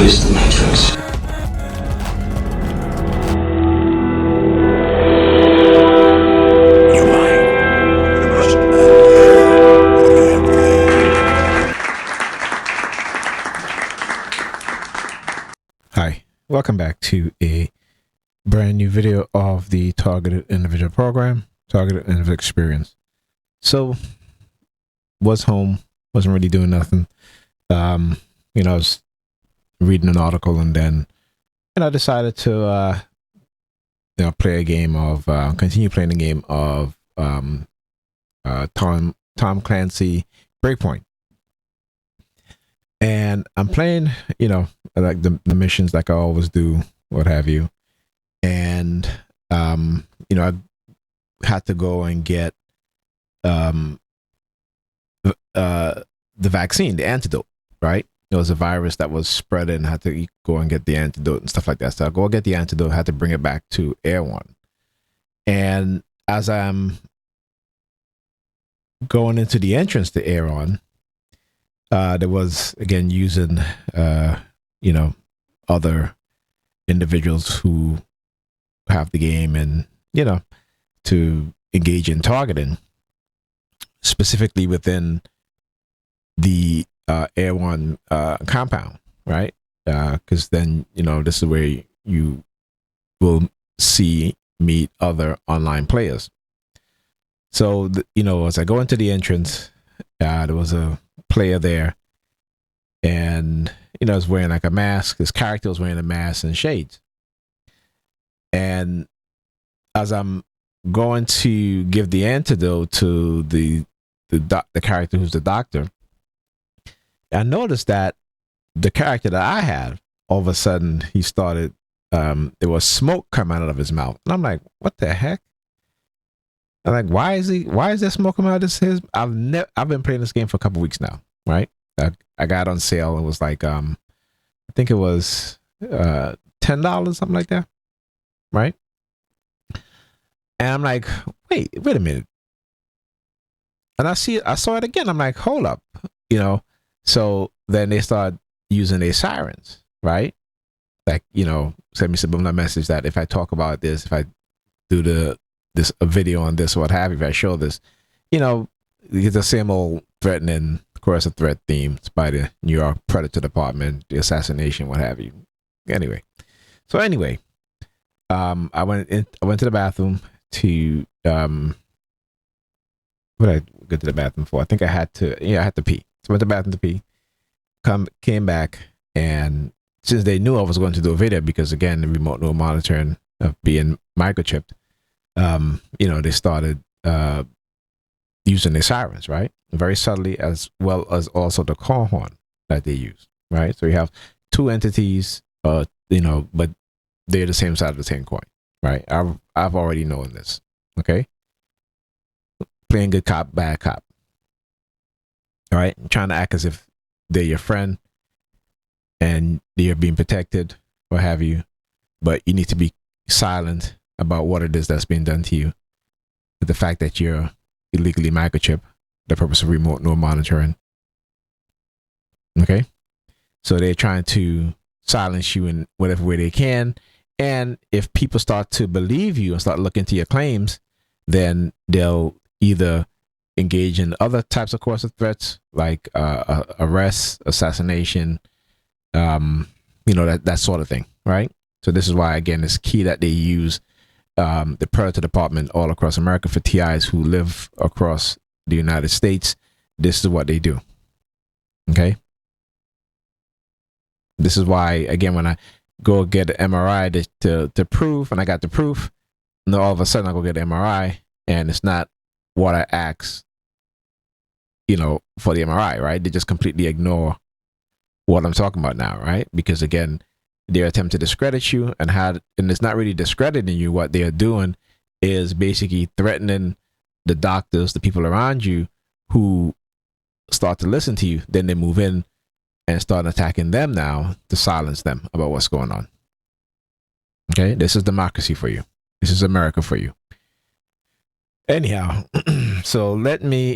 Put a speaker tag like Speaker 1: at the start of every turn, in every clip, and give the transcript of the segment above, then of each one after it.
Speaker 1: use the Matrix.
Speaker 2: Hi, welcome back to a brand new video of the Targeted Individual Program, Targeted Individual Experience. So, was home, wasn't really doing nothing. I was reading an article and then, I decided to, play a game of, continue playing the game of Tom Clancy Breakpoint. And I'm playing, like the missions like I always do, what have you. And, I had to go and get the vaccine, the antidote, right? It was a virus that was spreading. I had to go and get the antidote and stuff like that. So I go get the antidote, had to bring it back to Air One. And as I'm going into the entrance to Air One, there was, again, using, other individuals who have the game and, to engage in targeting, specifically within the Air One compound, right? Because then, this is where you will meet other online players. So, as I go into the entrance, there was a player there, and was wearing like a mask. His character was wearing a mask and shades. And as I'm going to give the antidote to the character who's the doctor, I noticed that the character that I had, all of a sudden he started, there was smoke coming out of his mouth, and I'm like, what the heck? I'm like, why is there smoke coming out of his? I've been playing this game for a couple weeks now, right? I got it on sale. It was like, I think it was $10, something like that, right? And I'm like, wait a minute. And I saw it again. I'm like, hold up, So then they start using their sirens, right? Like, send me subliminal message that if I talk about this, if I do a video on this or what have you, if I show this, it's the same old threatening, of course, a threat themed by the New York Predator Department, the assassination, what have you. Anyway, I went to the bathroom to what did I go to the bathroom for? I think I had to pee. So I went to the bathroom to pee. Came back, and since they knew I was going to do a video, because again, the remote neural monitoring of being microchipped, they started using their sirens, right? Very subtly, as well as also the call horn that they use, right? So you have two entities, but they're the same side of the same coin, right? I've already known this, okay? Playing good cop, bad cop, all right? Trying to act as if they're your friend and you're being protected, what have you, but you need to be silent about what it is that's being done to you. The fact that you're illegally microchipped, the purpose of remote neural monitoring. Okay? So they're trying to silence you in whatever way they can. And if people start to believe you and start looking into your claims, then they'll either engage in other types of coercive threats, like arrest, assassination, that sort of thing, right? So this is why, again, it's key that they use the Predator Department all across America for TIs who live across the United States. This is what they do. Okay. This is why, again, when I go get an MRI to prove, and I got the proof, and then all of a sudden I go get an MRI, and it's not what I asked, for the MRI, right? They just completely ignore what I'm talking about now, right? Because again, they're attempting to discredit you, and it's not really discrediting you. What they're doing is basically threatening the doctors, the people around you who start to listen to you. Then they move in and start attacking them now to silence them about what's going on. Okay, this is democracy for you. This is America for you. Anyhow, so let me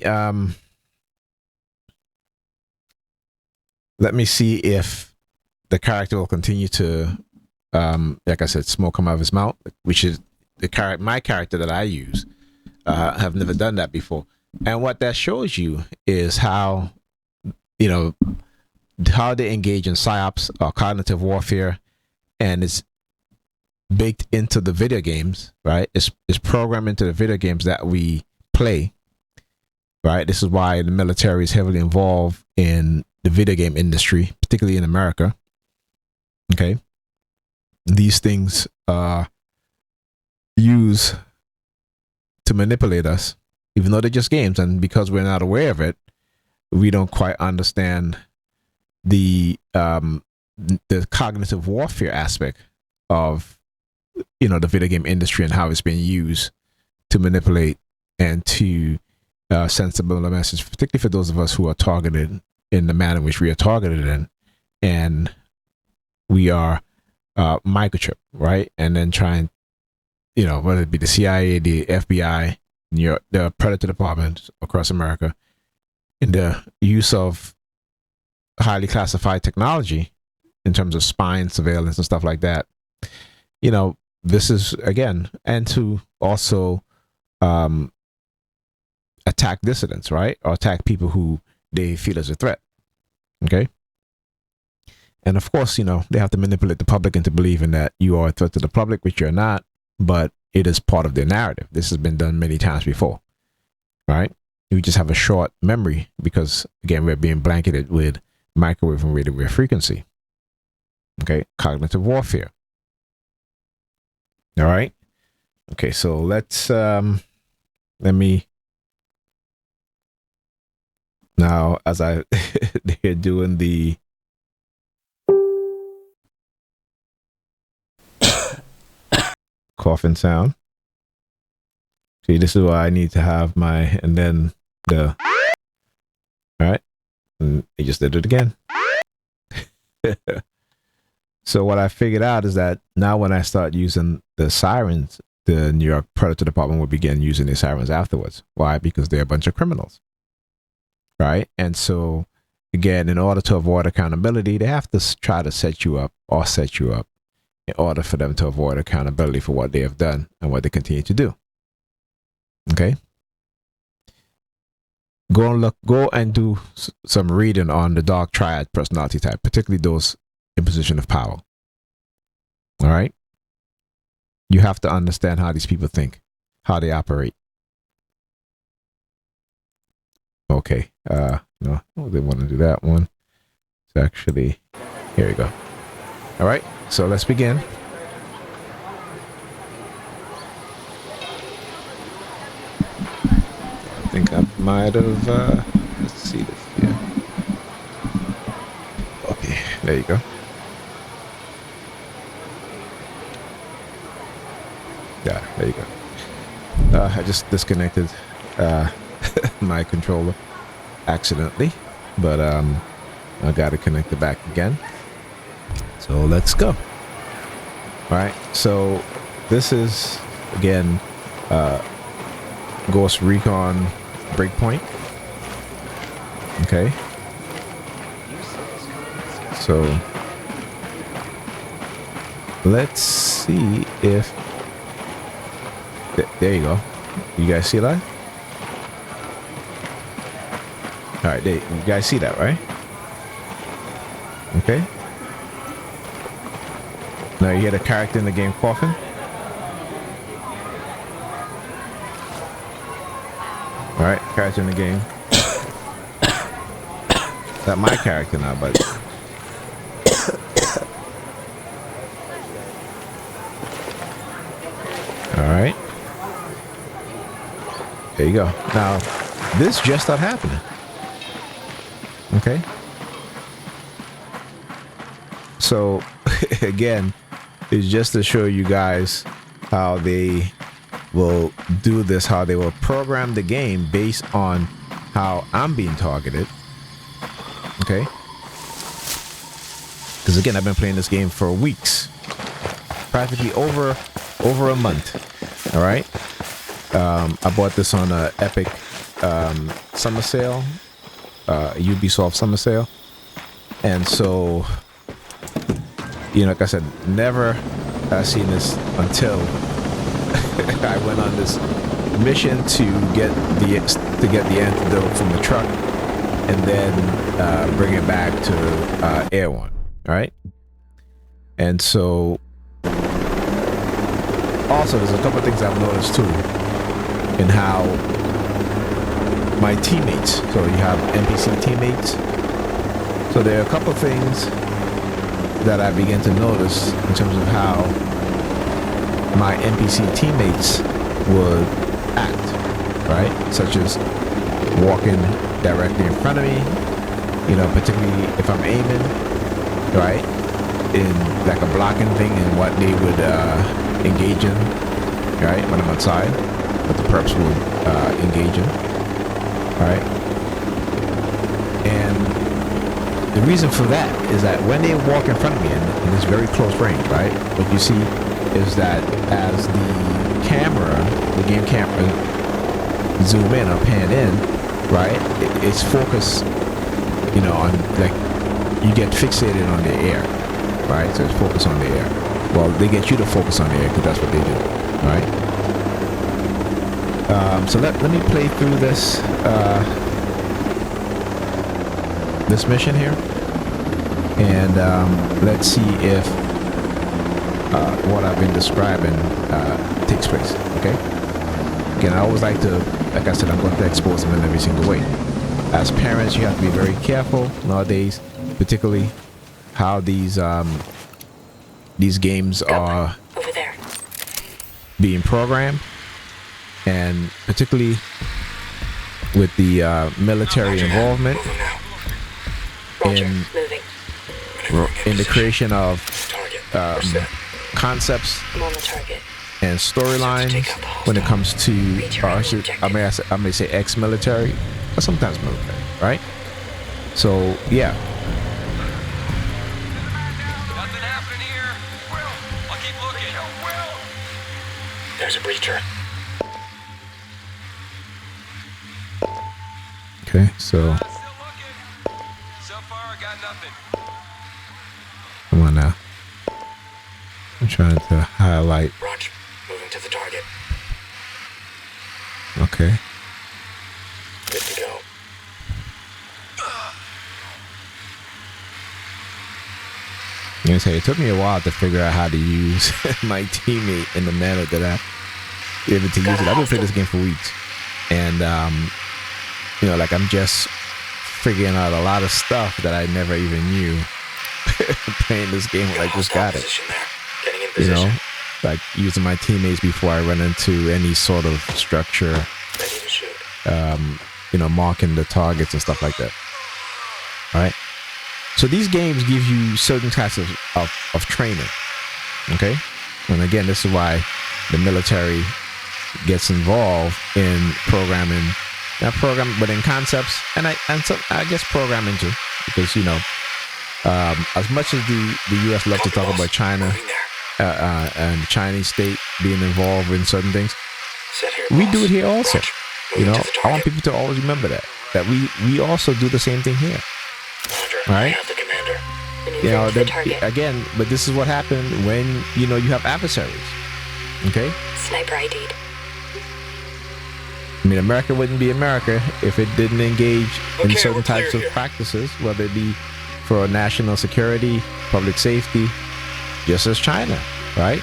Speaker 2: see if the character will continue to, like I said, smoke come out of his mouth, which is my character that I use. Have never done that before. And what that shows you is how, how they engage in psyops or cognitive warfare, and it's baked into the video games, right? It's programmed into the video games that we play, right? This is why the military is heavily involved in the video game industry, particularly in America. Okay. These things use to manipulate us, even though they're just games. And because we're not aware of it, we don't quite understand the cognitive warfare aspect of, the video game industry and how it's being used to manipulate and to send subliminal message, particularly for those of us who are targeted in the manner in which we are targeted in, and we are microchip, right? And then trying, whether it be the CIA, the FBI, the predator departments across America, in the use of highly classified technology in terms of spying, surveillance, and stuff like that. This is, again, and to also attack dissidents, right? Or attack people who they feel as a threat. Okay. And of course, they have to manipulate the public into believing that you are a threat to the public, which you're not, but it is part of their narrative. This has been done many times before, right? We just have a short memory because, again, we're being blanketed with microwave and radio wave frequency. Okay. Cognitive warfare. All right. Okay. So let's, let me, now, as they're doing the coughing sound. See, this is why I need to have and then all right. And he just did it again. So what I figured out is that now when I start using the sirens, the New York Predator Department will begin using the sirens afterwards. Why? Because they're a bunch of criminals. Right? And so, again, in order to avoid accountability, they have to try to set you up in order for them to avoid accountability for what they have done and what they continue to do. Okay? Go and do some reading on the dark triad personality type, particularly those in position of power. All right? You have to understand how these people think, how they operate. Okay. No, they want to do that one. It's actually, here we go. All right. So let's begin. I think I might have, let's see this here. Okay. There you go. Yeah, there you go. I just disconnected my controller accidentally, but I got to connect it back again. So let's go. All right. So this is, again, Ghost Recon Breakpoint. Okay. So let's see if there you go. You guys see that? All right, you guys see that, right? Okay. Now you hear the character in the game coughing. All right, character in the game. Not my character now, but all right. There you go. Now, this just started happening. Okay. So, again, it's just to show you guys how they will do this, how they will program the game based on how I'm being targeted. Okay. Because, again, I've been playing this game for weeks. Practically over a month. All right. I bought this on a Epic summer sale, Ubisoft summer sale, and so like I said, never seen this until I went on this mission to get the antidote from the truck, and then bring it back to Air One. All right. And so, also, there's a couple of things I've noticed too in how my teammates. So you have NPC teammates. So there are a couple of things that I began to notice in terms of how my NPC teammates would act, right? Such as walking directly in front of me, particularly if I'm aiming, right? In like a blocking thing and what they would engage in, right? When I'm outside, what the perps would engage in, right? And the reason for that is that when they walk in front of me in this very close range, right? What you see is that as the game camera zoom in or pan in, right? It's focused, on like you get fixated on the air, right? So it's focused on the air. Well, they get you to focus on the air because that's what they do, right? So let me play through this this mission here, and let's see if what I've been describing takes place. Okay. Again, I always like to, like I said, I'm going to expose them in every single way. As parents, you have to be very careful nowadays, particularly how these games are
Speaker 1: over there
Speaker 2: being programmed, and particularly with the military involvement in the creation of concepts and storylines when it comes to, I may say ex-military, or sometimes military, right? So yeah.
Speaker 3: Nothing happening here. I'll keep looking.
Speaker 1: There's a breacher.
Speaker 2: Okay, so
Speaker 3: Still looking. So far, got nothing.
Speaker 2: come on now. I'm trying to highlight.
Speaker 1: Roger. Moving to the target.
Speaker 2: Okay.
Speaker 1: Good to go.
Speaker 2: You know, it took me a while to figure out how to use my teammate in the manner that I able to use it. I've been playing this game for weeks, and like I'm just figuring out a lot of stuff that I never even knew playing this game when I just got it.
Speaker 1: Getting in position.
Speaker 2: Like using my teammates before I run into any sort of structure.
Speaker 1: Ready to shoot.
Speaker 2: Marking the targets and stuff like that. All right. So these games give you certain types of training. Okay. And again, this is why the military gets involved in programming, not program, but in concepts, and I guess programming too, because as much as the U.S. loves to talk about China and the Chinese state being involved in certain things, we do it here also. I want people to always remember that we also do the same thing here. Right? Again, but this is what happened when you have adversaries. Okay.
Speaker 1: Sniper ID'd.
Speaker 2: I mean, America wouldn't be America if it didn't engage in certain types of practices, whether it be for national security, public safety, just as China, right?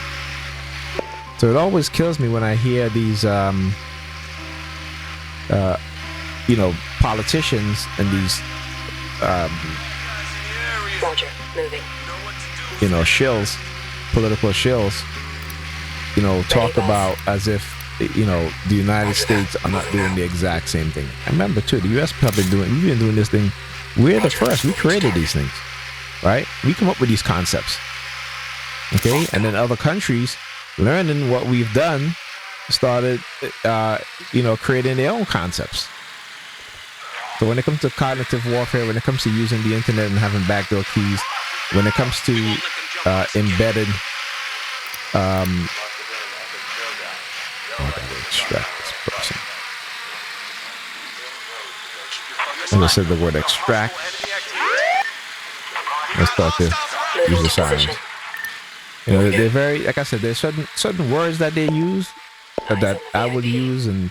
Speaker 2: So it always kills me when I hear these, politicians and these,
Speaker 1: Roger, moving.
Speaker 2: shills, political shills, talk about as if the United States are not doing the exact same thing. I remember too, the U.S. we've been doing this thing. We're the first. We created these things, right? We come up with these concepts, okay, and then other countries, learning what we've done, started, creating their own concepts. So when it comes to cognitive warfare, when it comes to using the internet and having backdoor keys, when it comes to embedded, I gotta extract this person. As I said the word extract, let's start to use the sirens. You know, they're very, like I said, there's certain words that they use that I would use, and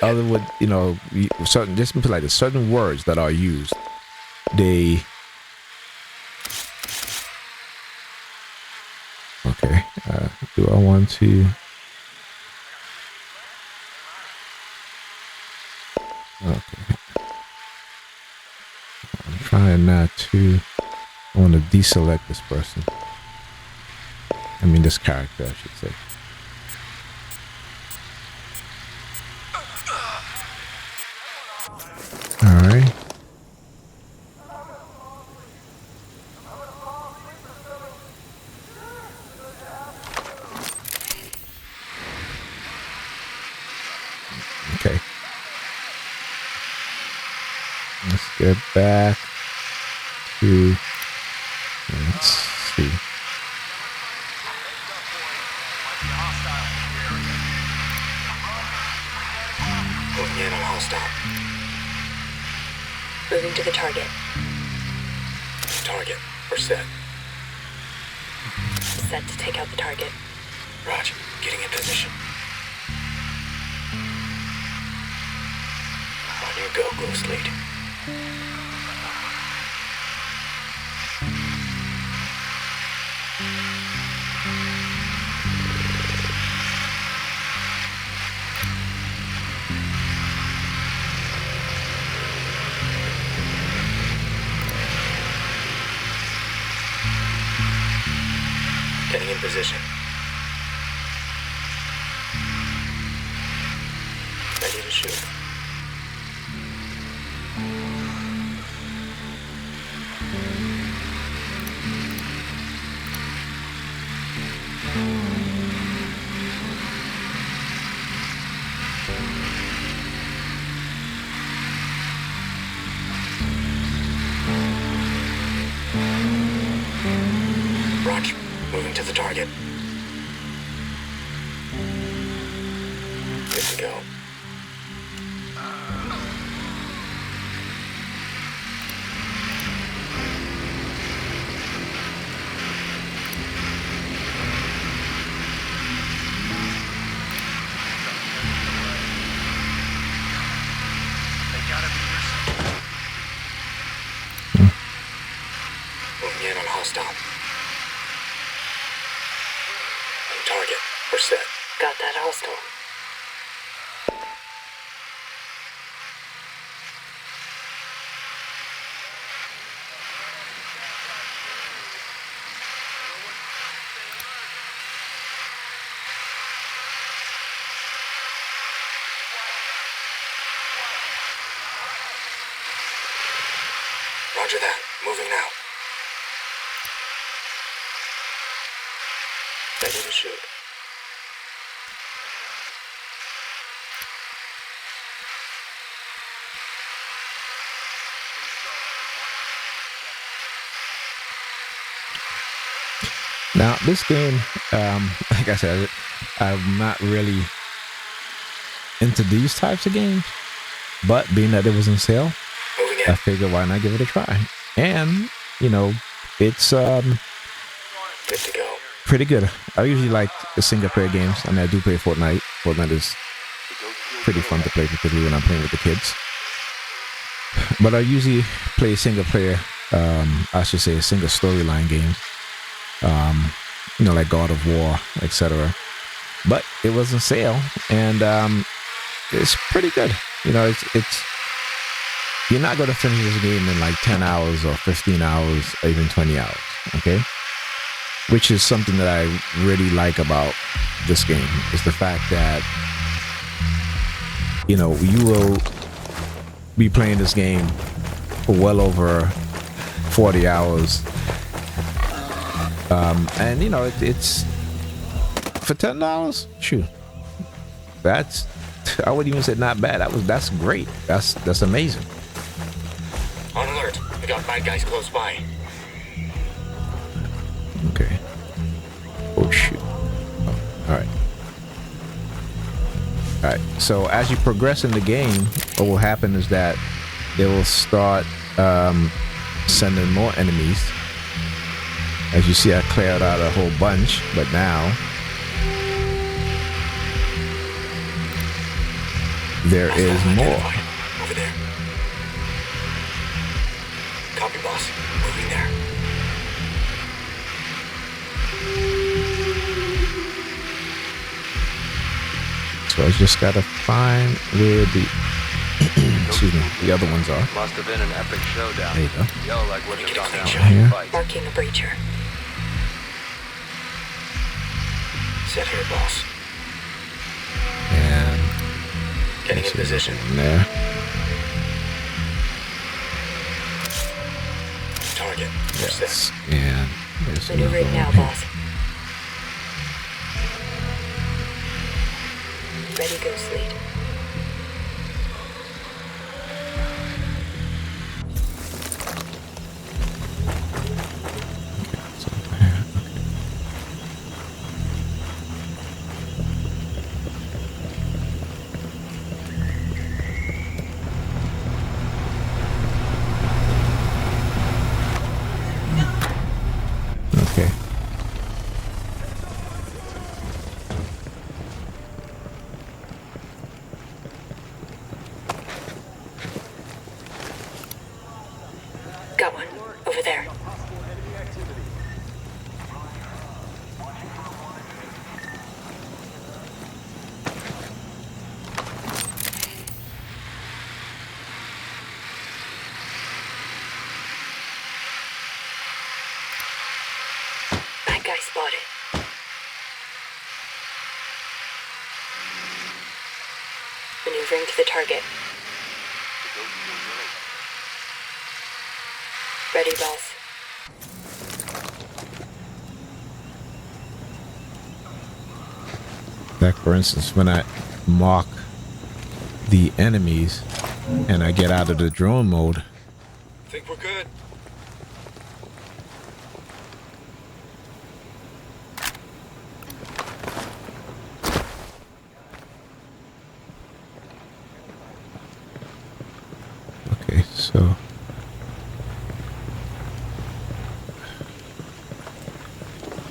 Speaker 2: other would, you know, certain, just like the certain words that are used. They okay. Do I want to? Okay. I'm trying not to. I want to deselect this person. I mean, this character, I should say. All right. Okay. Let's get back to. Let's see.
Speaker 1: Moving in on hostile. Moving to the target. Target. We're set. Set to take out the target. Roger. Getting in position. On you go, Ghost Lead. Getting in position. Ready to shoot. Roger. Moving to the target. Good to go. Moving in on hostile. On target. We're set. Got that hostile. Roger that. Moving now. Ready to shoot.
Speaker 2: Now, this game, like I said, I'm not really into these types of games, but being that it was on sale,
Speaker 1: Moving in.
Speaker 2: I figured why not give it a try. And, you know, it's
Speaker 1: Good to go.
Speaker 2: pretty good. I usually like the single player games. I mean, I do play Fortnite. Fortnite is pretty fun to play, particularly when I'm playing with the kids. But I usually play single player, I should say single storyline games. You know, like God of War, etc. But it was on sale, and it's pretty good. You know, it's you're not going to finish this game in like 10 hours or 15 hours or even 20 hours, okay? Which is something that I really like about this game, is the fact that, you know, you will be playing this game for well over 40 hours. And, you know, it's for $10, shoot. That's, I would even say not bad. That's great. That's amazing.
Speaker 1: On alert. We got bad guys close by.
Speaker 2: Okay. Oh shoot. Oh, all right. All right. So as you progress in the game, what will happen is that they will start sending more enemies. As you see, I cleared out a whole bunch, but now there
Speaker 1: Hostile
Speaker 2: is more.
Speaker 1: identified. Over there. Copy, boss. Moving there.
Speaker 2: So I just gotta find where the excuse me, the other ones are.
Speaker 3: Must have been an epic showdown.
Speaker 2: There you go.
Speaker 3: Yo, like wouldn't have gone down
Speaker 1: Here.
Speaker 3: without a fight.
Speaker 4: Marking a breacher.
Speaker 1: Set here, boss.
Speaker 2: And
Speaker 1: Getting in position.
Speaker 2: in there.
Speaker 1: Target. We're set.
Speaker 2: Yes. And there's another
Speaker 4: Maneuvering
Speaker 2: one
Speaker 4: now,
Speaker 2: here.
Speaker 4: boss. Ready, ghost lead.
Speaker 2: So there. Okay.
Speaker 4: Got one. Over there. Bad guy spotted. Maneuvering to the target. Ready, boss.
Speaker 2: Like for instance, when I mark the enemies and I get out of the drone mode,
Speaker 1: Think we're good.
Speaker 2: okay, so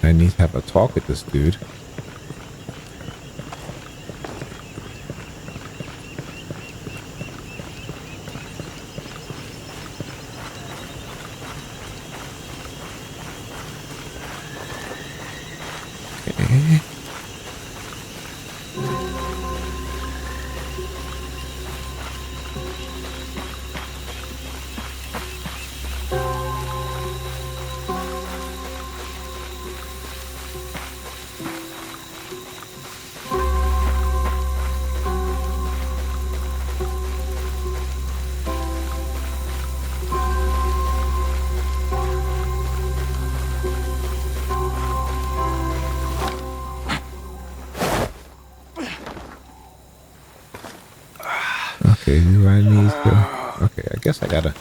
Speaker 2: I need to have a talk with this dude. Okay. Okay, do I need to? Okay, I guess I gotta.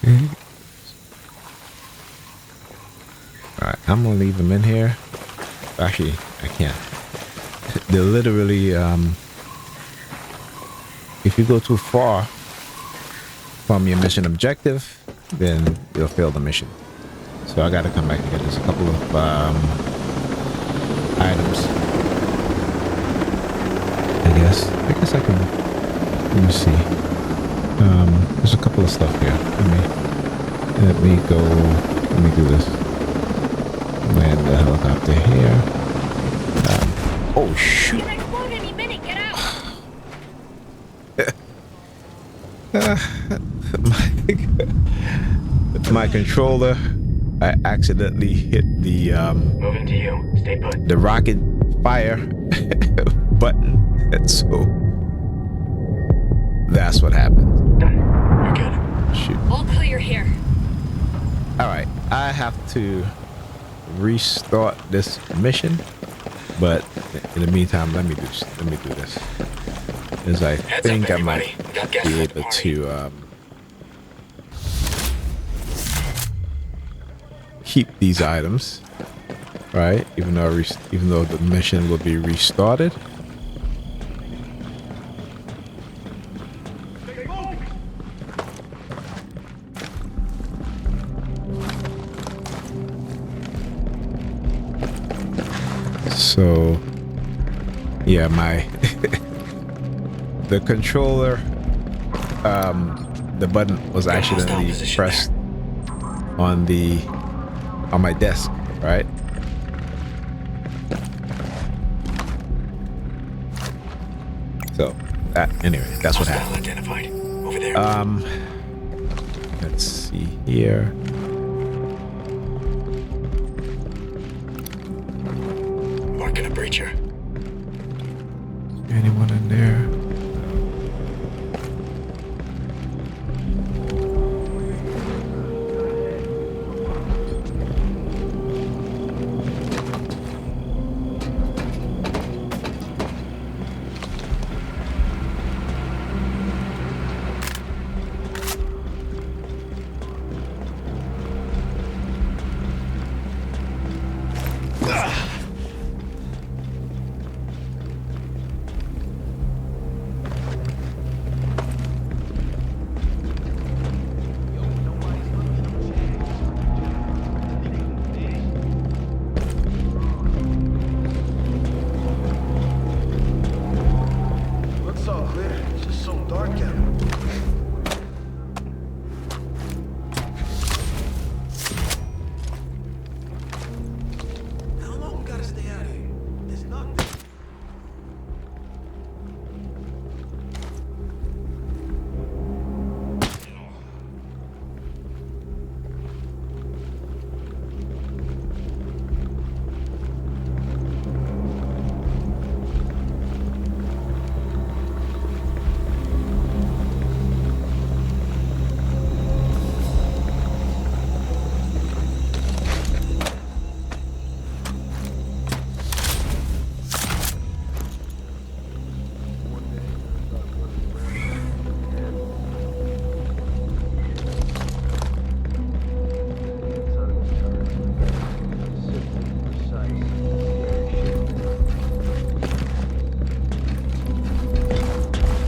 Speaker 2: Okay. Alright, I'm gonna leave them in here. Actually, I can't. They're literally, if you go too far from your mission objective, then you'll fail the mission. So I gotta come back and get this. A couple of items. I guess I can. Let me see. There's a couple of stuff here. Let me go. Let me do this. Land the helicopter here. Oh shoot!
Speaker 4: Gonna explode any minute. Get out.
Speaker 2: my controller, I accidentally hit the
Speaker 1: Moving to you. Stay put.
Speaker 2: the rocket fire button, and so that's what happened.
Speaker 1: Done. You're good.
Speaker 2: Shoot.
Speaker 4: All clear here.
Speaker 2: All right, I have to restart this mission, but in the meantime, let me do this. is I
Speaker 1: Heads
Speaker 2: think
Speaker 1: up,
Speaker 2: I might
Speaker 1: everybody. We got guests
Speaker 2: be
Speaker 1: at the
Speaker 2: able
Speaker 1: party.
Speaker 2: to keep these items, right? Even though the mission will be restarted. So, yeah, my the controller, the button was accidentally pressed on my desk, right? So that anyway, that's what
Speaker 1: Hostile
Speaker 2: happened.
Speaker 1: identified. Over there.
Speaker 2: Let's see here.
Speaker 1: Marking a breacher.
Speaker 2: Anyone in there?
Speaker 5: Looks all clear. It's just so dark out. How long we gotta stay out here? There's nothing.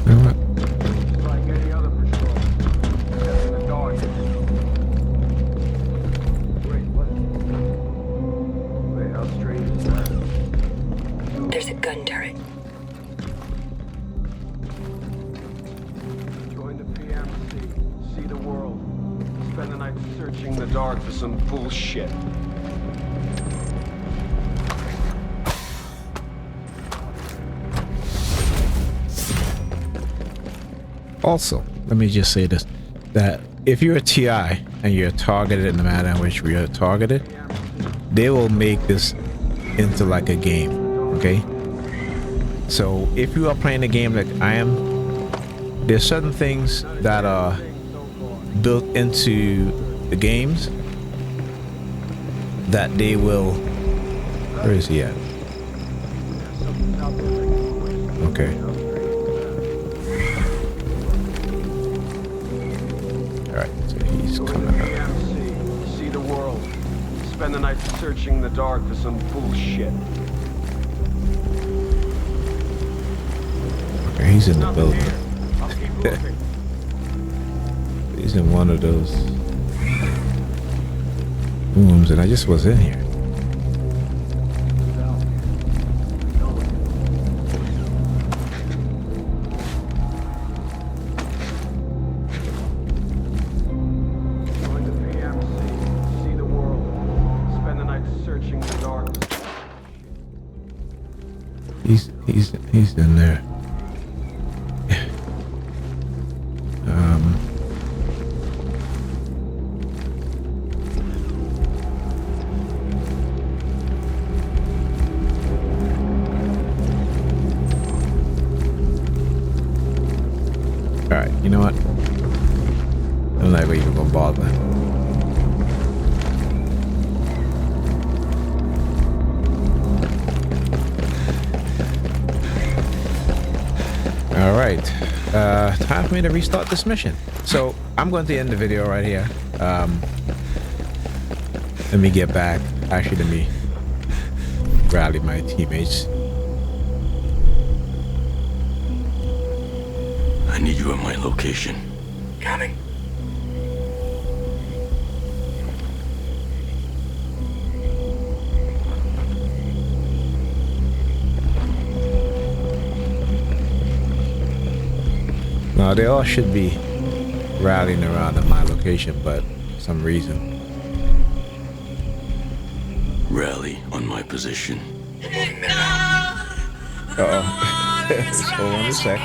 Speaker 2: You know what?
Speaker 5: Like any other patrol. Except in the dark. Wait, what? Wait, how strange is that?
Speaker 4: There's a gun turret.
Speaker 5: Join the PMC. See the world. Spend the night searching the dark for some bullshit.
Speaker 2: Also, let me just say this: that if you're a TI and you're targeted in the manner in which we are targeted, they will make this into like a game. Okay. So if you are playing a game like I am, there's certain things that are built into the games that they will. Where is he at? Okay. All right. So he's
Speaker 5: Join the
Speaker 2: coming up.
Speaker 5: PMC. See the world. Spend the night searching the dark for some bullshit.
Speaker 2: Okay, he's in the
Speaker 5: Nothing
Speaker 2: building.
Speaker 5: here. I'll keep looking.
Speaker 2: He's in one of those rooms, and I just was in here.
Speaker 5: Join the PMC. See the world. Spend the night searching the dark.
Speaker 2: He's in there. All right, you know what? I'm not even gonna bother. All All right, time for me to restart this mission. So I'm going to end the video right here. Let me get back. Actually, let me rally my teammates.
Speaker 6: I need you at my location.
Speaker 1: Coming.
Speaker 2: Now they all should be rallying around at my location, but for some reason.
Speaker 6: Rally on my position.
Speaker 1: Moving there now.
Speaker 2: Uh-oh. Just hold on a sec.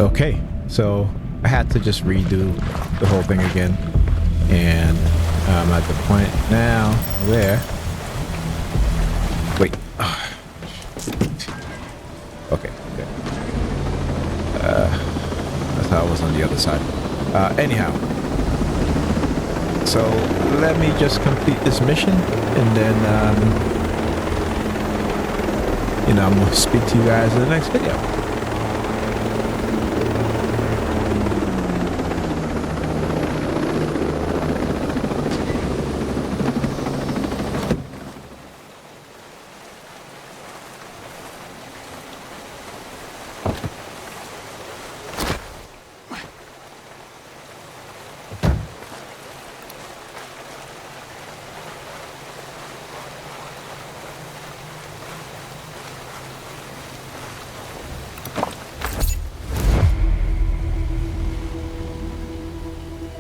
Speaker 2: Okay, so I had to just redo the whole thing again. And I'm at the point now where... Wait. Okay. That's how I was on the other side. Anyhow. So let me just complete this mission and then, I'm going to speak to you guys in the next video.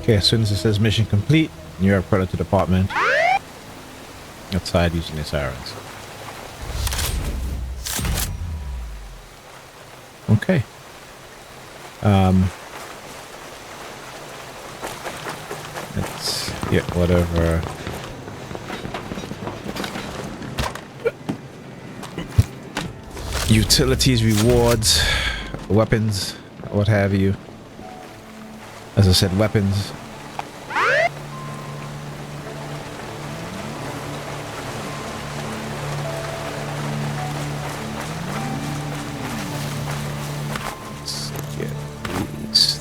Speaker 2: Okay, as soon as it says mission complete, you're at Predator Department. Outside using the sirens. Okay. Let's get whatever. Utilities, rewards, weapons, what have you. As I said, weapons. Let's get these things.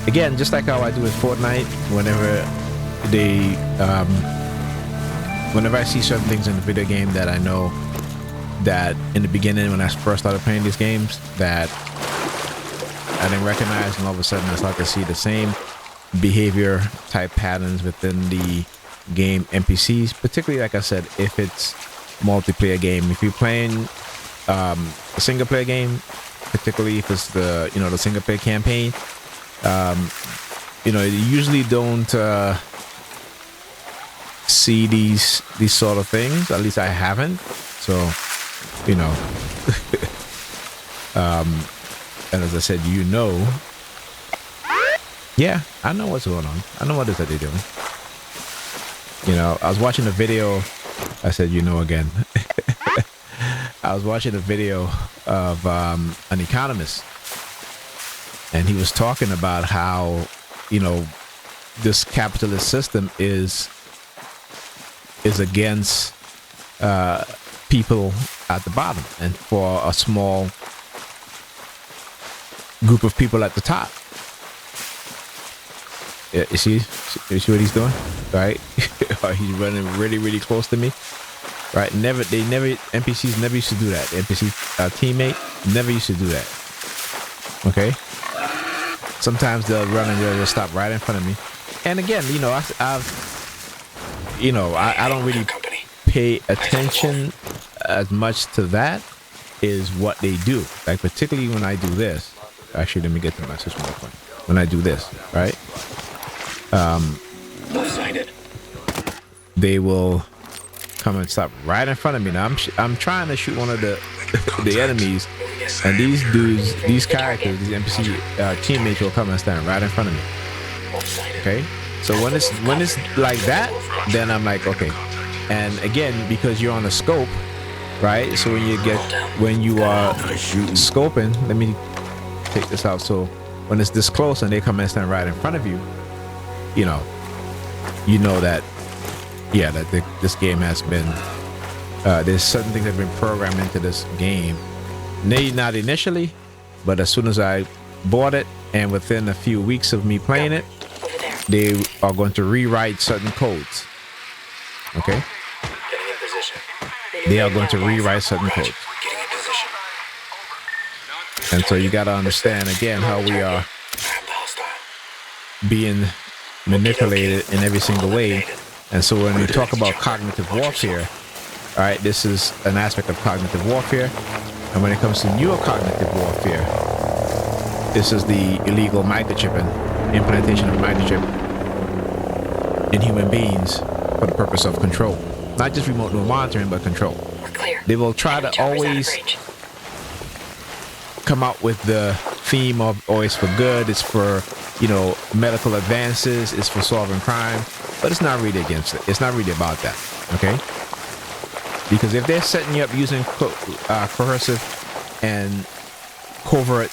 Speaker 2: Again, just like how I do with Fortnite, whenever I see certain things in the video game that I know that in the beginning when I first started playing these games that I didn't recognize, and all of a sudden I start to see the same behavior type patterns within the game NPCs, particularly like I said, if it's multiplayer game. If you're playing a single player game, particularly if it's the single player campaign, you usually don't see these sort of things. At least I haven't. So and as I said, yeah, I know what's going on. I know what it is that they're doing. I was watching a video. I said, again. I was watching a video of an economist, and he was talking about how, this capitalist system is against people at the bottom and for a small group of people at the top. Yeah, you see what he's doing, right? He's running really, really close to me, right? NPCs never used to do that. The NPC teammate never used to do that. Okay. Sometimes they'll run and they'll stop right in front of me. And again, I don't really pay attention as much to that. Is what they do. Like particularly when I do this. Actually, let me get to my system real quick. When I do this, right?
Speaker 1: Left-sided.
Speaker 2: They will come and stop right in front of me. Now I'm trying to shoot one of the enemies, and these dudes, these characters, these NPC teammates will come and stand right in front of me. Okay, so when it's like that, then I'm like, okay. And again, because you're on a scope, right? So when you are scoping, let me take this out. So when it's this close and they come and stand right in front of you, you know that, yeah, that this game has been, there's certain things that have been programmed into this game. Maybe not initially, but as soon as I bought it and within a few weeks of me playing it,
Speaker 4: Over there.
Speaker 2: they are going to rewrite certain codes. Okay?
Speaker 1: Getting in position.
Speaker 2: They are going to rewrite certain codes.
Speaker 1: Getting in position.
Speaker 2: And so you got to understand again how we are
Speaker 1: I have the hostile.
Speaker 2: being manipulated in every single way. And so when we talk about cognitive warfare, all right, this is an aspect of cognitive warfare. And when it comes to neurocognitive warfare, this is the illegal microchipping, implantation of microchip in human beings for the purpose of control. Not just remote monitoring, but control.
Speaker 4: We're clear.
Speaker 2: They will try to
Speaker 4: Chopper's out of
Speaker 2: always
Speaker 4: range.
Speaker 2: come out with the theme of, oh, it's for good, it's for, medical advances, it's for solving crime, but it's not really against it. It's not really about that, okay? Because if they're setting you up using coercive and covert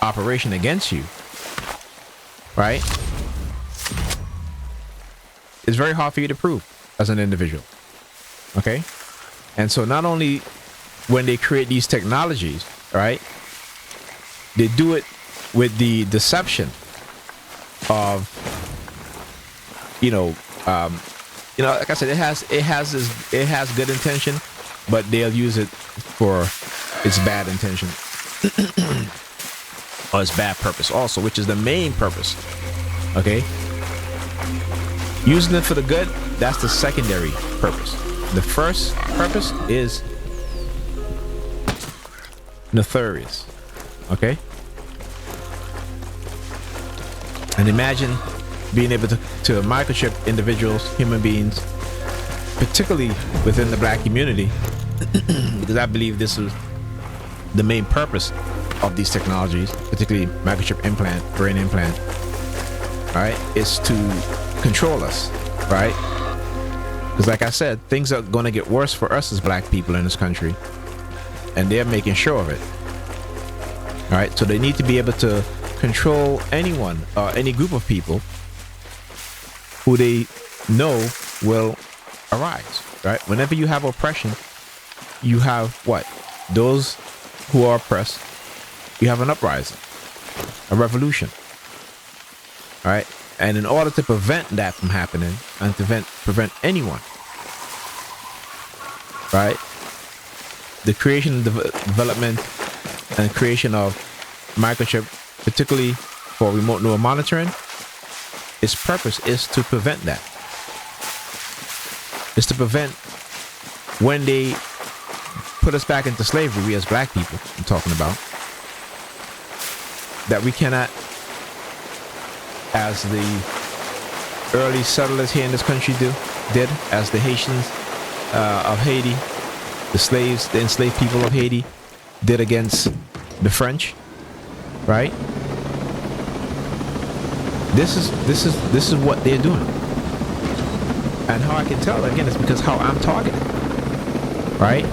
Speaker 2: operation against you, right? It's very hard for you to prove as an individual, okay? And so not only when they create these technologies, right, they do it with the deception of, like I said, it has good intention, but they'll use it for its bad intention or its bad purpose also, which is the main purpose. Okay, using it for the good, that's the secondary purpose. The first purpose is nefarious. Okay, and imagine being able to microchip individuals, human beings, particularly within the black community, because I believe this is the main purpose of these technologies, particularly microchip implant, brain implant, right, is to control us, right? Because like I said, things are going to get worse for us as black people in this country, and they're making sure of it. All right, so they need to be able to control anyone or any group of people who they know will arise, right? Whenever you have oppression, you have what? Those who are oppressed, you have an uprising, a revolution, all right? And in order to prevent that from happening and to prevent anyone, right? The creation, development, and creation of microchip, particularly for remote neural monitoring, its purpose is to prevent that. It's to prevent when they put us back into slavery, we as black people, I'm talking about, that we cannot, as the early settlers here in this country did, as the Haitians of Haiti, the enslaved people of Haiti did against the French, right? This is what they're doing. And how I can tell, again, is because how I'm targeted, right?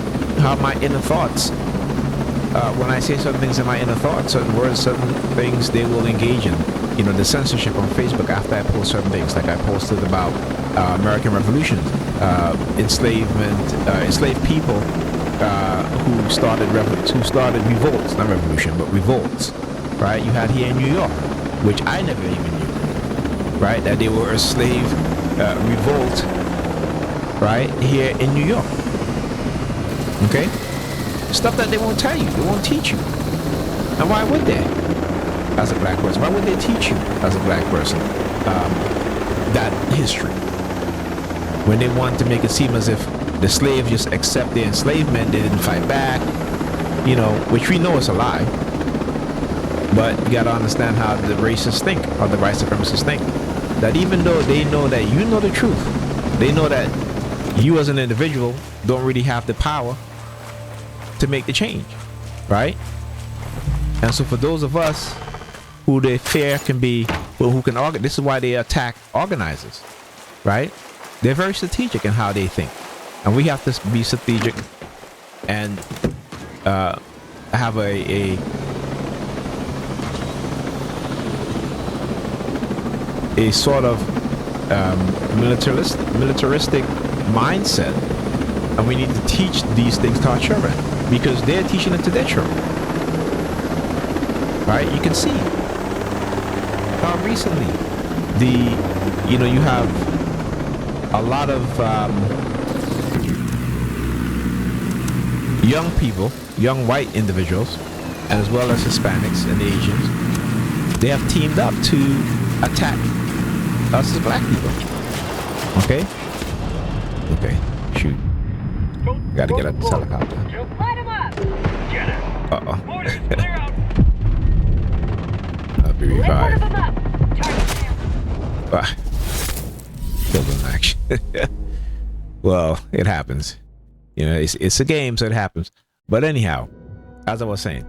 Speaker 2: How my inner thoughts, when I say certain things in my inner thoughts, certain words, certain things they will engage in. The censorship on Facebook after I post certain things, like I posted about American Revolution, enslaved people who started revolts, not revolution, but revolts, right? You had here in New York, which I never even knew, right? That they were a slave revolt, right, here in New York. Okay? Stuff that they won't tell you, they won't teach you. And why would they, as a black person? Why would they teach you, as a black person, that history? When they want to make it seem as if the slaves just accept their enslavement, they didn't fight back, which we know is a lie. But you gotta understand how the racists think, how the white supremacists think. That even though they know that you know the truth, they know that you as an individual don't really have the power to make the change, right? And so for those of us who they fear can be, well, who can organize, this is why they attack organizers, right? They're very strategic in how they think. And we have to be strategic and have a a sort of militaristic mindset, and we need to teach these things to our children because they're teaching it to their children. Right? You can see how recently you have a lot of young people, young white individuals, and as well as Hispanics and Asians. They have teamed up to attack us as black people. Okay? Okay. Shoot. Gotta get up this helicopter.
Speaker 4: Light him up!
Speaker 2: Uh-oh.
Speaker 3: Mortars, clear out!
Speaker 2: I'll be
Speaker 4: Lit one of
Speaker 2: revived.
Speaker 4: them up! Target down.
Speaker 2: Ah. Killed in action. Well, it happens. You know, it's a game, so it happens. But anyhow, as I was saying,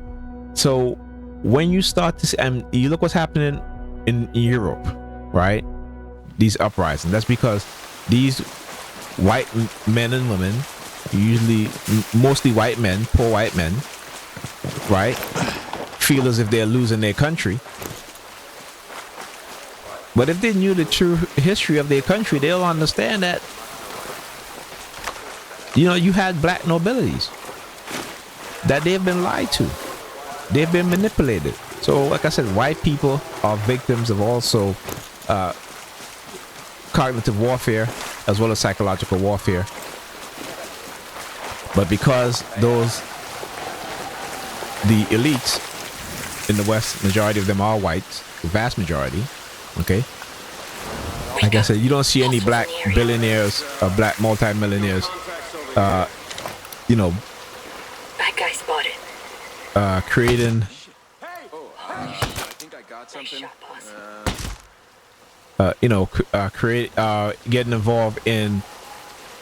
Speaker 2: so when you start to see, and you look what's happening in Europe, right? These uprisings. That's because these white men and women, usually mostly white men, poor white men, right, feel as if they're losing their country. But if they knew the true history of their country, they'll understand that, you had black nobilities that they've been lied to. They've been manipulated. So, like I said, white people are victims of also cognitive warfare as well as psychological warfare. But because the elites in the West, majority of them are whites, the vast majority, okay? Like I said, you don't see any black billionaires or black multimillionaires,
Speaker 4: Bad guy spotted.
Speaker 2: creating,
Speaker 4: Nice shot, boss.
Speaker 2: getting involved in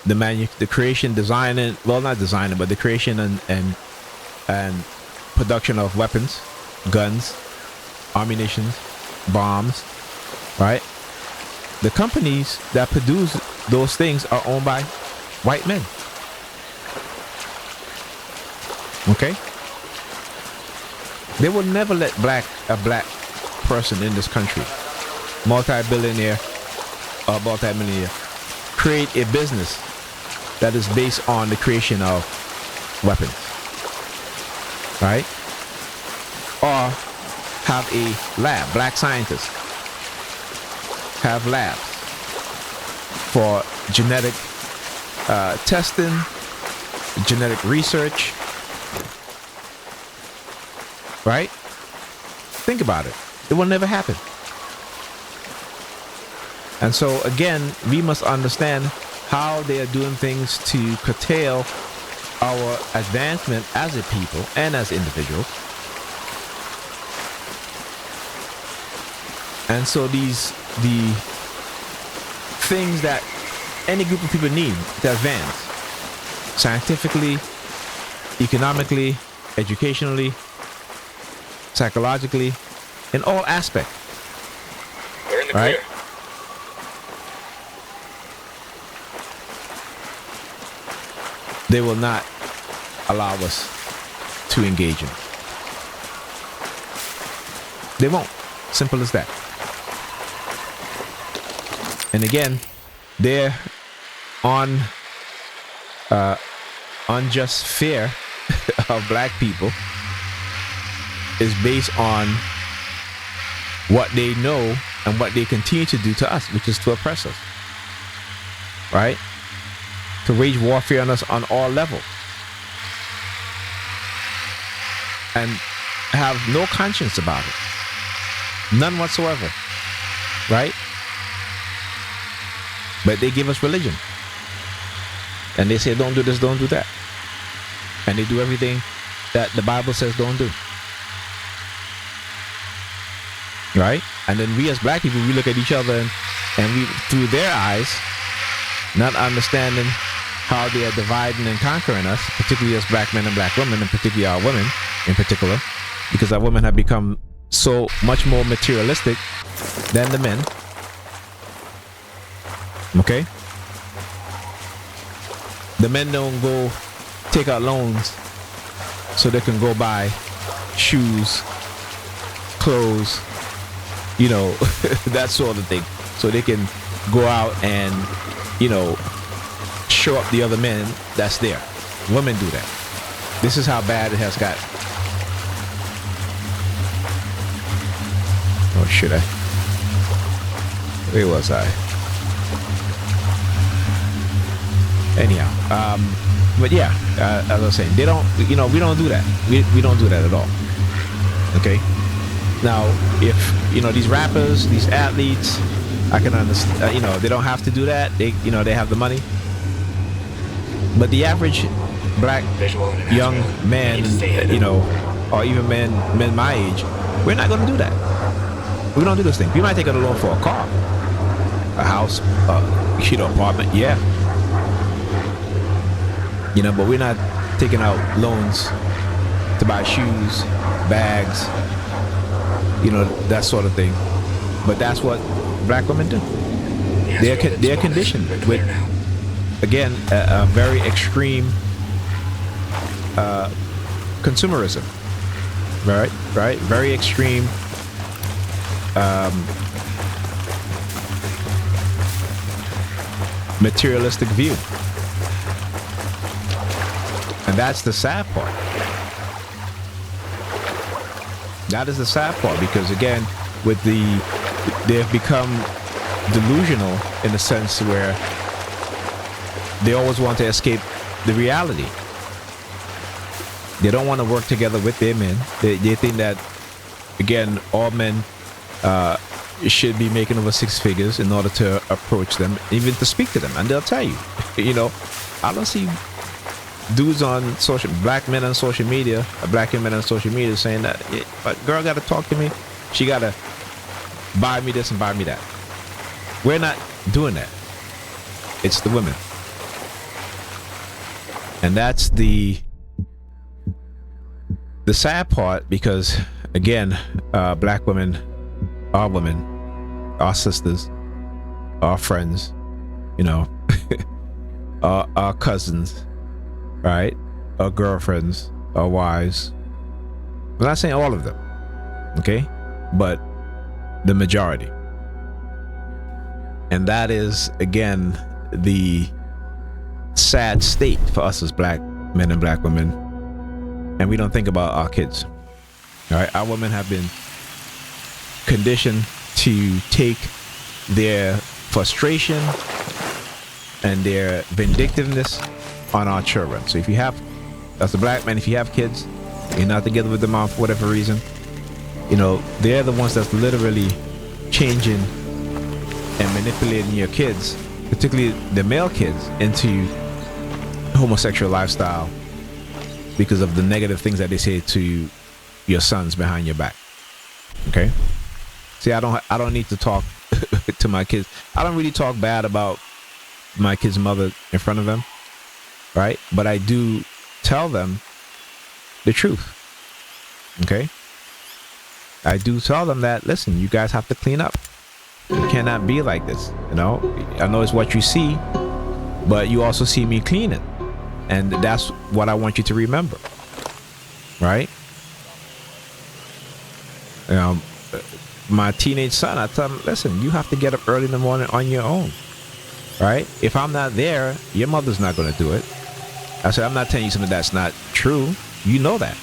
Speaker 2: the creation, designing, well, not designing, but the creation and production of weapons, guns, ammunition, bombs, right? The companies that produce those things are owned by white men. Okay? They will never let a black person in this country, multi-billionaire or multi-millionaire, create a business that is based on the creation of weapons, right? Or have a lab, black scientists have labs for genetic testing, genetic research, right? Think about it. It will never happen. And so again, we must understand how they are doing things to curtail our advancement as a people and as individuals. And so the things that any group of people need to advance scientifically, economically, educationally, psychologically, in all aspects.
Speaker 1: We're in the
Speaker 2: Right?
Speaker 1: clear.
Speaker 2: They will not allow us to engage in. They won't. Simple as that. And again, their unjust fear of black people is based on what they know and what they continue to do to us, which is to oppress us, right? To wage warfare on us on all levels and have no conscience about it, none whatsoever, right? But they give us religion and they say don't do this, don't do that, and they do everything that the Bible says don't do. Right? And then we as black people, we look at each other and we, through their eyes, not understanding how they are dividing and conquering us, particularly as black men and black women, and particularly our women in particular, because our women have become so much more materialistic than the men. Okay? The men don't go take out loans so they can go buy shoes, clothes, you know, that sort of thing, so they can go out and, you know, show up the other men that's there. Women do that. This is how bad it has got. Or should I? Where was I? Anyhow, but yeah, as I was saying, they don't, you know, we don't do that. We don't do that at all. Okay. Now, if, you know, these rappers, these athletes, I can understand, you know, they don't have to do that. They, you know, they have the money. But the average black
Speaker 1: Visual and
Speaker 2: young
Speaker 1: natural.
Speaker 2: man,
Speaker 1: Need to stay hidden.
Speaker 2: you know, or even men my age, we're not going to do that. We don't do this thing. We might take out a loan for a car, a house, you know, apartment, yeah. You know, but we're not taking out loans to buy shoes, bags, you know, that sort of thing. But that's what black women do. They're conditioned with, again, a very extreme consumerism. Right? Very extreme materialistic view. And that's the sad part. That is the sad part, because again, they've become delusional in the sense where they always want to escape the reality. They don't want to work together with their men. They think that, again, all men should be making over six figures in order to approach them, even to speak to them. And they'll tell you, you know, I don't see dudes on black men on social media, black women on social media saying that, yeah, but girl got to talk to me. She got to buy me this and buy me that. We're not doing that. It's the women. And that's the sad part, because again, black women, our sisters, our friends, you know, our cousins, right? Our girlfriends, our wives. I'm not saying all of them, okay? But the majority. And that is, again, the sad state for us as black men and black women. And we don't think about our kids. All right? Our women have been conditioned to take their frustration and their vindictiveness on our children. So if you have, as a black man, if you have kids, you're not together with them for whatever reason, you know, they're the ones that's literally changing and manipulating your kids, particularly the male kids, into homosexual lifestyle because of the negative things that they say to your sons behind your back. Okay? See, I don't need to talk to my kids. I don't really talk bad about my kid's mother in front of them, right? But I do tell them the truth. Okay? I do tell them that, listen, you guys have to clean up. You cannot be like this, you know? I know it's what you see, but you also see me cleaning. And that's what I want you to remember. Right? My teenage son, I tell him, listen, you have to get up early in the morning on your own. Right? If I'm not there, your mother's not going to do it. I said, I'm not telling you something that's not true. You know that.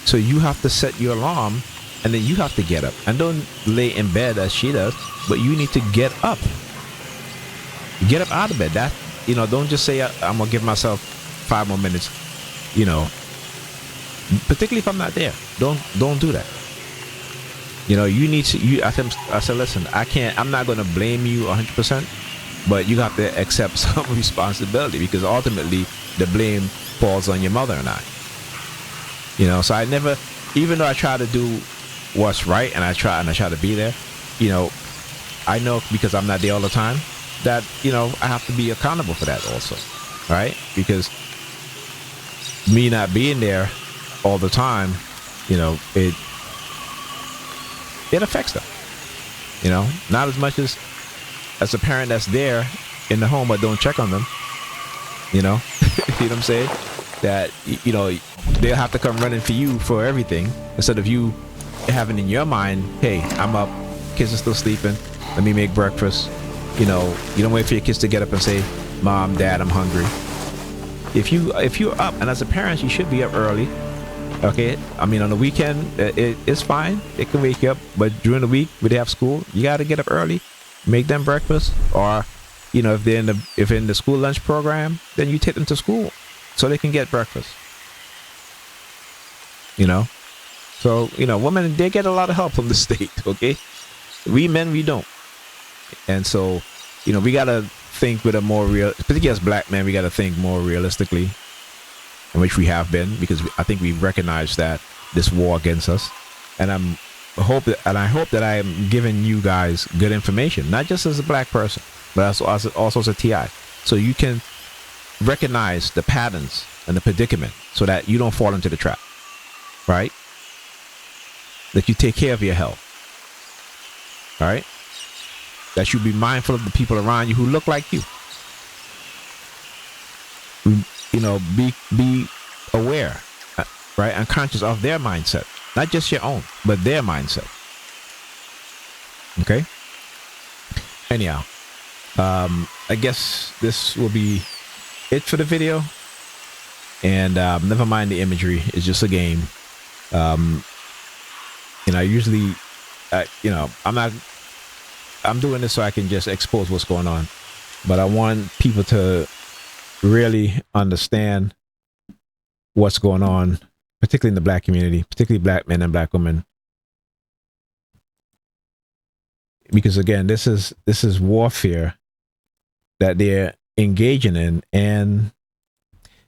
Speaker 2: So you have to set your alarm, and then you have to get up. And don't lay in bed as she does, but you need to get up. Get up out of bed. That, you know, don't just say, I'm going to give myself 5 more minutes, you know. Particularly if I'm not there. Don't do that. You know, you need to, I said, listen, I'm not going to blame you 100%, but you have to accept some responsibility, because ultimately the blame falls on your mother and I. You know, so I never, even though I try to do what's right, and I try to be there, you know, I know, because I'm not there all the time, that, you know, I have to be accountable for that also, right? Because me not being there all the time, you know, it affects them, you know, not as much as a parent that's there in the home but don't check on them, you know. You know what I'm saying? That, you know, they'll have to come running for you for everything instead of you having in your mind, hey, I'm up, kids are still sleeping, let me make breakfast. You know, you don't wait for your kids to get up and say, Mom, Dad, I'm hungry. If you're up, and as a parent, you should be up early. Okay, I mean on the weekend it's fine. It can wake you up, but during the week when they have school, you got to get up early, make them breakfast, or you know if they're in the school lunch program, then you take them to school so they can get breakfast. You know, so you know women, they get a lot of help from the state. Okay, we men, we don't, and so you know we gotta think with a more real, particularly as black men, we gotta think more realistically. Which we have been, because I think we recognize that this war against us, and I hope that I am giving you guys good information, not just as a black person, but also as a TI, so you can recognize the patterns and the predicament, so that you don't fall into the trap, right? That you take care of your health, all right? That you be mindful of the people around you who look like you. You know, be aware, right, and conscious of their mindset, not just your own, but their mindset. Okay. Anyhow, I guess this will be it for the video, and never mind the imagery. It's just a game. You know, usually, you know, I'm doing this so I can just expose what's going on, but I want people to really understand what's going on, particularly in the black community, particularly black men and black women, because again, this is warfare that they're engaging in, and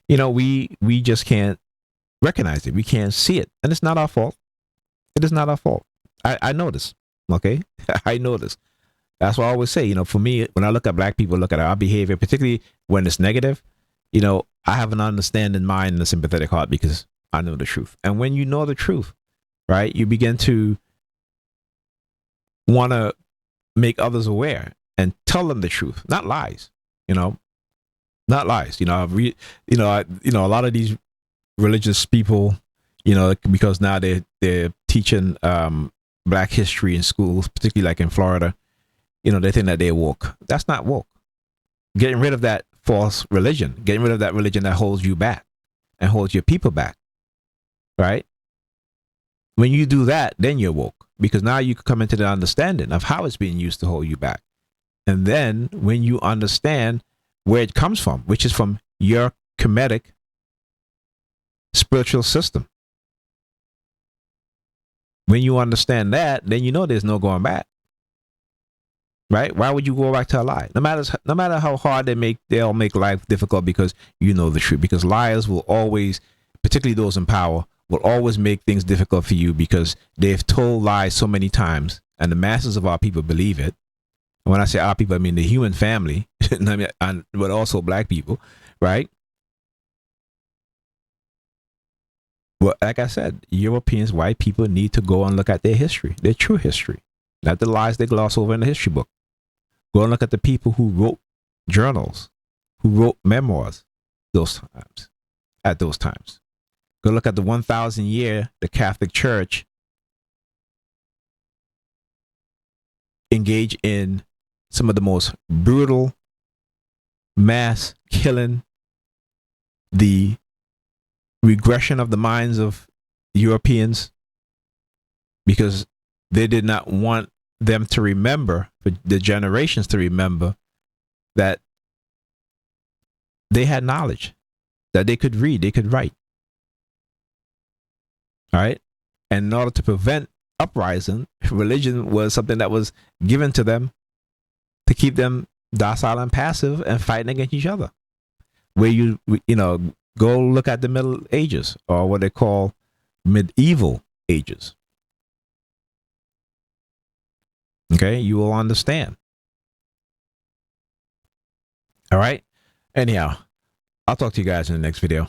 Speaker 2: you know we just can't recognize it, we can't see it, and it's not our fault. It is not our fault. I know this. Okay, I know this. That's why I always say, you know, for me, when I look at black people, look at our behavior, particularly when it's negative, you know, I have an understanding mind and a sympathetic heart because I know the truth. And when you know the truth, right, you begin to want to make others aware and tell them the truth, not lies, you know, not lies. You know, a lot of these religious people, you know, because now they're teaching black history in schools, particularly like in Florida. You know, they think that they're woke. That's not woke. Getting rid of that false religion, getting rid of that religion that holds you back and holds your people back, right? When you do that, then you're woke, because now you can come into the understanding of how it's being used to hold you back. And then when you understand where it comes from, which is from your Kemetic spiritual system, when you understand that, then you know there's no going back. Right? Why would you go back to a lie? No matter how hard they'll make life difficult, because you know the truth. Because liars will always, particularly those in power, will always make things difficult for you, because they've told lies so many times, and the masses of our people believe it. And when I say our people, I mean the human family, but also black people, right? Well, like I said, Europeans, white people need to go and look at their history, their true history, not the lies they gloss over in the history book. Go and look at the people who wrote journals, who wrote memoirs at those times. Go look at the 1,000 year the Catholic Church engaged in some of the most brutal mass killing, the regression of the minds of Europeans, because they did not want them to remember, for the generations to remember, that they had knowledge, that they could read, they could write. All right? And in order to prevent uprising, religion was something that was given to them to keep them docile and passive and fighting against each other. Where you know, go look at the Middle Ages, or what they call medieval ages. Okay, you will understand. All right. Anyhow, I'll talk to you guys in the next video.